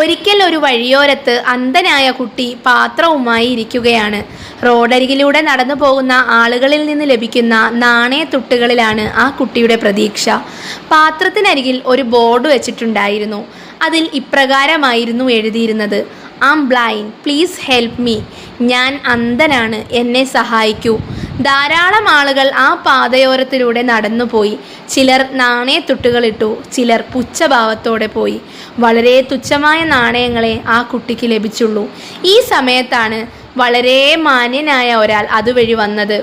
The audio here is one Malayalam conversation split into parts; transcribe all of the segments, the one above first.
ഒരിക്കൽ ഒരു വഴിയോരത്ത് അന്ധനായ കുട്ടി പാത്രവുമായി ഇരിക്കുകയാണ്. റോഡരികിലൂടെ നടന്നു പോകുന്ന ആളുകളിൽ നിന്ന് ലഭിക്കുന്ന നാണയത്തുട്ടുകളിലാണ് ആ കുട്ടിയുടെ പ്രതീക്ഷ. പാത്രത്തിനരികിൽ ഒരു ബോർഡ് വെച്ചിട്ടുണ്ടായിരുന്നു. അതിൽ ഇപ്രകാരമായിരുന്നു എഴുതിയിരുന്നത്: "I am blind, please help me." ഞാൻ അന്ധനാണ്, എന്നെ സഹായിക്കൂ. ധാരാളം ആളുകൾ ആ പാതയോരത്തിലൂടെ നടന്നുപോയി. ചിലർ നാണയത്തുട്ടുകളിട്ടു, ചിലർ പുച്ഛഭാവത്തോടെ പോയി. വളരെ തുച്ഛമായ നാണയങ്ങളെ ആ കുട്ടിക്ക് ലഭിച്ചുള്ളൂ. ഈ സമയത്താണ് വളരെ മാന്യനായ ഒരാൾ അതുവഴി വന്നത്.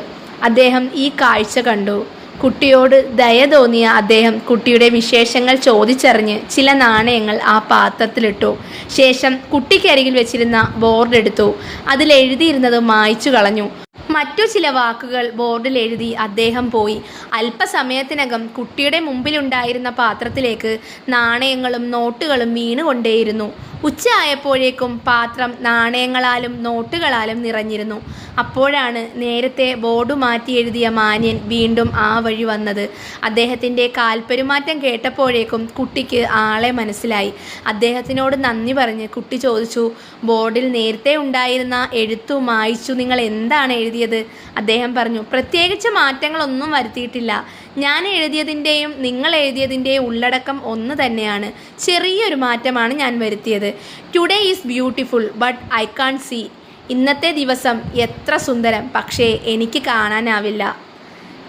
അദ്ദേഹം ഈ കാഴ്ച കണ്ടു. കുട്ടിയോട് ദയ തോന്നിയ അദ്ദേഹം കുട്ടിയുടെ വിശേഷങ്ങൾ ചോദിച്ചറിഞ്ഞ് ചില നാണയങ്ങൾ ആ പാത്രത്തിലിട്ടു. ശേഷം കുട്ടിക്കരികിൽ വെച്ചിരുന്ന ബോർഡ് എടുത്തു. അതിലെഴുതിയിരുന്നത് മായ്ച്ചു കളഞ്ഞു. മറ്റു ചില വാക്കുകൾ ബോർഡിൽ എഴുതി അദ്ദേഹം പോയി. അല്പസമയത്തിനകം കുട്ടിയുടെ മുമ്പിലുണ്ടായിരുന്ന പാത്രത്തിലേക്ക് നാണയങ്ങളും നോട്ടുകളും വീണുകൊണ്ടേയിരുന്നു. ഉച്ചയായപ്പോഴേക്കും പാത്രം നാണയങ്ങളാലും നോട്ടുകളാലും നിറഞ്ഞിരുന്നു. അപ്പോഴാണ് നേരത്തെ ബോർഡ് മാറ്റി എഴുതിയ മാന്യൻ വീണ്ടും ആ വഴി വന്നത്. അദ്ദേഹത്തിൻ്റെ കാൽപ്പെരുമാറ്റം കേട്ടപ്പോഴേക്കും കുട്ടിക്ക് ആളെ മനസ്സിലായി. അദ്ദേഹത്തിനോട് നന്ദി പറഞ്ഞ് കുട്ടി ചോദിച്ചു: "ബോർഡിൽ നേരത്തെ ഉണ്ടായിരുന്ന എഴുത്തു മായ്ച്ചു നിങ്ങൾ എന്താണ് എഴുതിയത്?" അദ്ദേഹം പറഞ്ഞു: "പ്രത്യേകിച്ച് മാറ്റങ്ങളൊന്നും വരുത്തിയിട്ടില്ല. ഞാൻ എഴുതിയതിൻ്റെയും നിങ്ങൾ എഴുതിയതിൻ്റെയും ഉള്ളടക്കം ഒന്ന് തന്നെയാണ്. ചെറിയൊരു മാറ്റമാണ് ഞാൻ വരുത്തിയത്. Today is beautiful but I can see. ഇന്നത്തെ ദിവസം എത്ര സുന്ദരം, പക്ഷേ എനിക്ക് കാണാനാവില്ല."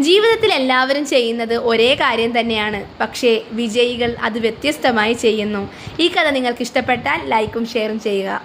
ജീവിതത്തിൽ എല്ലാവരും ചെയ്യുന്നത് ഒരേ കാര്യം തന്നെയാണ്, പക്ഷേ വിജയികൾ അത് വ്യത്യസ്തമായി ചെയ്യുന്നു. ഈ കഥ നിങ്ങൾക്ക് ഇഷ്ടപ്പെട്ടാൽ ലൈക്കും ഷെയറും ചെയ്യുക.